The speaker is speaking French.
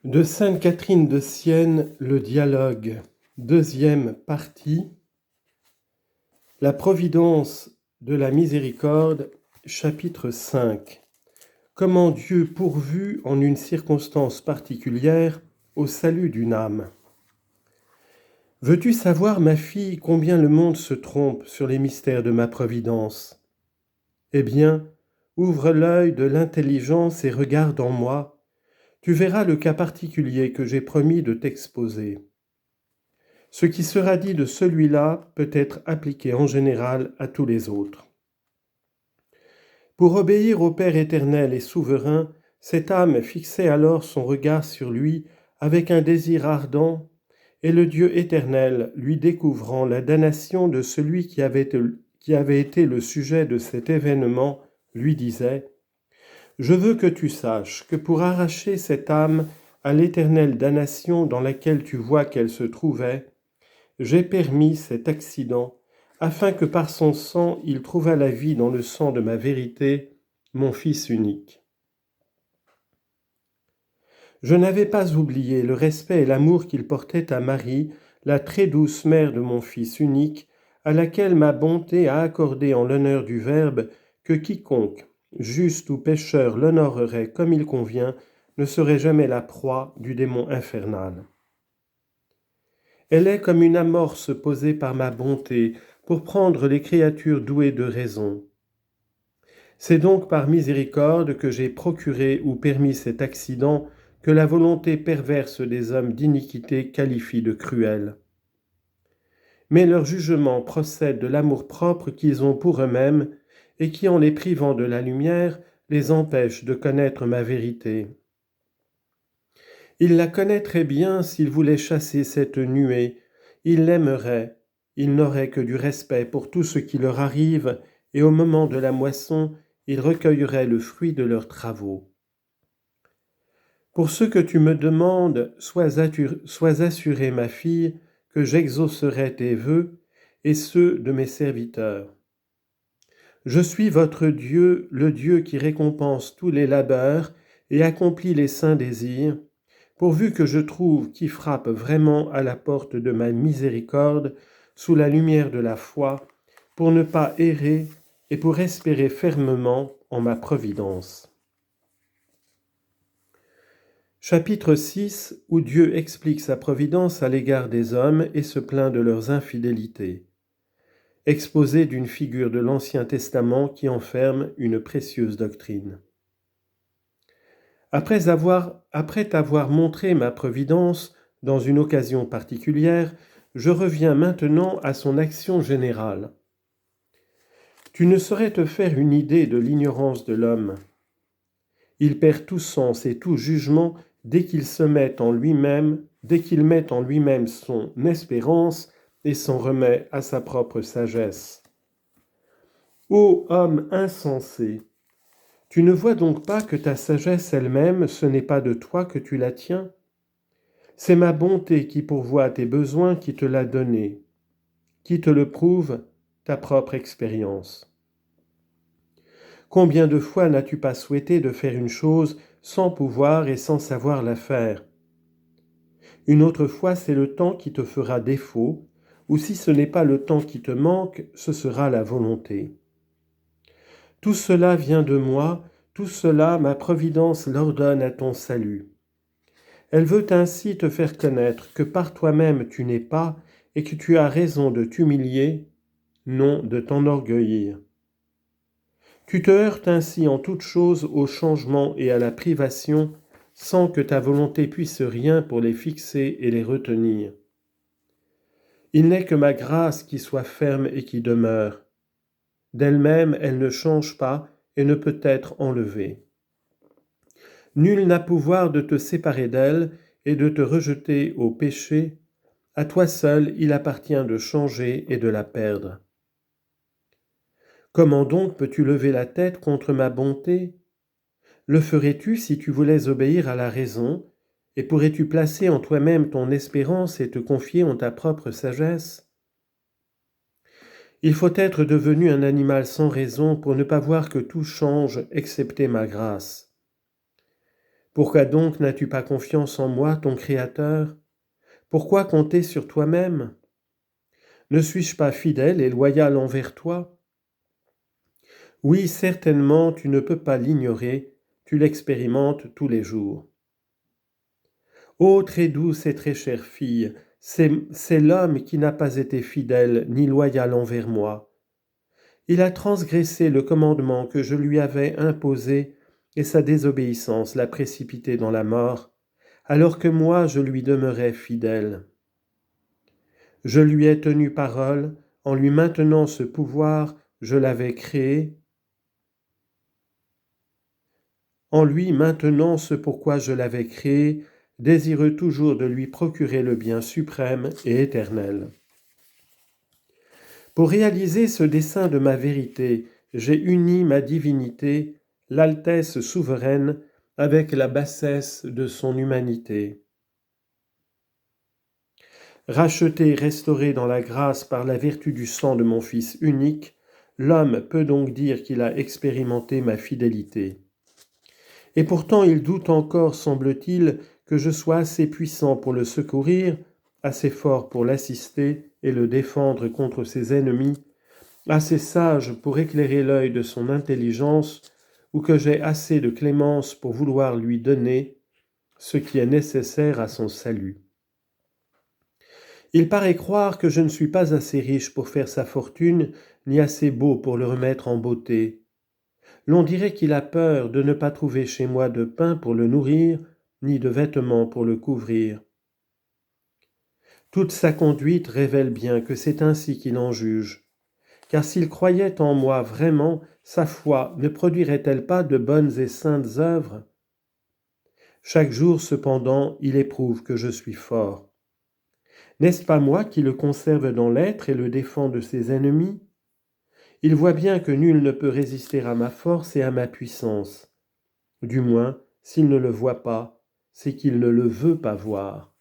De Sainte Catherine de Sienne, le dialogue, deuxième partie, la providence de la miséricorde, chapitre 5. Comment Dieu pourvut en une circonstance particulière au salut d'une âme. Veux-tu savoir, ma fille, combien le monde se trompe sur les mystères de ma providence ? Eh bien, ouvre l'œil de l'intelligence et regarde en moi. Tu verras le cas particulier que j'ai promis de t'exposer. Ce qui sera dit de celui-là peut être appliqué en général à tous les autres. Pour obéir au Père éternel et souverain, cette âme fixait alors son regard sur lui avec un désir ardent, et le Dieu éternel, lui découvrant la damnation de celui qui avait été le sujet de cet événement, lui disait : « Je veux que tu saches que pour arracher cette âme à l'éternelle damnation dans laquelle tu vois qu'elle se trouvait, j'ai permis cet accident, afin que par son sang il trouvât la vie dans le sang de ma vérité, mon Fils unique. Je n'avais pas oublié le respect et l'amour qu'il portait à Marie, la très douce mère de mon Fils unique, à laquelle ma bonté a accordé en l'honneur du Verbe que quiconque, juste ou pécheur, l'honorerait comme il convient, ne serait jamais la proie du démon infernal. Elle est comme une amorce posée par ma bonté pour prendre les créatures douées de raison. C'est donc par miséricorde que j'ai procuré ou permis cet accident que la volonté perverse des hommes d'iniquité qualifie de cruel. Mais leur jugement procède de l'amour-propre qu'ils ont pour eux-mêmes et qui, en les privant de la lumière, les empêche de connaître ma vérité. Ils la connaîtraient bien s'ils voulaient chasser cette nuée, ils l'aimeraient, ils n'auraient que du respect pour tout ce qui leur arrive, et au moment de la moisson, ils recueilleraient le fruit de leurs travaux. Pour ce que tu me demandes, sois assurée, ma fille, que j'exaucerai tes vœux et ceux de mes serviteurs. Je suis votre Dieu, le Dieu qui récompense tous les labeurs et accomplit les saints désirs, pourvu que je trouve qui frappe vraiment à la porte de ma miséricorde sous la lumière de la foi, pour ne pas errer et pour espérer fermement en ma providence. Chapitre 6, où Dieu explique sa providence à l'égard des hommes et se plaint de leurs infidélités. Exposé d'une figure de l'Ancien Testament qui enferme une précieuse doctrine. Après t'avoir montré ma providence dans une occasion particulière, je reviens maintenant à son action générale. Tu ne saurais te faire une idée de l'ignorance de l'homme. Il perd tout sens et tout jugement dès qu'il met en lui-même son espérance et s'en remet à sa propre sagesse. Ô homme insensé! Tu ne vois donc pas que ta sagesse elle-même, ce n'est pas de toi que tu la tiens ? C'est ma bonté qui pourvoit à tes besoins qui te l'a donnée. Qui te le prouve ? Ta propre expérience. Combien de fois n'as-tu pas souhaité de faire une chose sans pouvoir et sans savoir la faire ? Une autre fois, c'est le temps qui te fera défaut, ou si ce n'est pas le temps qui te manque, ce sera la volonté. Tout cela vient de moi, tout cela, ma providence l'ordonne à ton salut. Elle veut ainsi te faire connaître que par toi-même tu n'es pas et que tu as raison de t'humilier, non de t'enorgueillir. Tu te heurtes ainsi en toutes choses au changement et à la privation, sans que ta volonté puisse rien pour les fixer et les retenir. Il n'est que ma grâce qui soit ferme et qui demeure. D'elle-même, elle ne change pas et ne peut être enlevée. Nul n'a pouvoir de te séparer d'elle et de te rejeter au péché. À toi seul, il appartient de changer et de la perdre. Comment donc peux-tu lever la tête contre ma bonté ? Le ferais-tu si tu voulais obéir à la raison, et pourrais-tu placer en toi-même ton espérance et te confier en ta propre sagesse ? Il faut être devenu un animal sans raison pour ne pas voir que tout change excepté ma grâce. Pourquoi donc n'as-tu pas confiance en moi, ton Créateur? Pourquoi compter sur toi-même? Ne suis-je pas fidèle et loyal envers toi? Oui, certainement, tu ne peux pas l'ignorer, tu l'expérimentes tous les jours. Ô très douce et très chère fille, c'est l'homme qui n'a pas été fidèle ni loyal envers moi. Il a transgressé le commandement que je lui avais imposé, et sa désobéissance l'a précipité dans la mort, alors que moi je lui demeurais fidèle. Je lui ai tenu parole, en lui maintenant ce pouvoir, je l'avais créé. En lui maintenant ce pourquoi je l'avais créé, désireux toujours de lui procurer le bien suprême et éternel. Pour réaliser ce dessein de ma vérité, j'ai uni ma divinité, l'altesse souveraine, avec la bassesse de son humanité. Racheté et restauré dans la grâce par la vertu du sang de mon Fils unique, l'homme peut donc dire qu'il a expérimenté ma fidélité. Et pourtant il doute encore, semble-t-il, que je sois assez puissant pour le secourir, assez fort pour l'assister et le défendre contre ses ennemis, assez sage pour éclairer l'œil de son intelligence, ou que j'ai assez de clémence pour vouloir lui donner ce qui est nécessaire à son salut. Il paraît croire que je ne suis pas assez riche pour faire sa fortune, ni assez beau pour le remettre en beauté. L'on dirait qu'il a peur de ne pas trouver chez moi de pain pour le nourrir, ni de vêtements pour le couvrir. Toute sa conduite révèle bien que c'est ainsi qu'il en juge. Car s'il croyait en moi vraiment, sa foi ne produirait-elle pas de bonnes et saintes œuvres? Chaque jour, cependant, il éprouve que je suis fort. N'est-ce pas moi qui le conserve dans l'être et le défends de ses ennemis? Il voit bien que nul ne peut résister à ma force et à ma puissance. Du moins, s'il ne le voit pas, c'est qu'il ne le veut pas voir.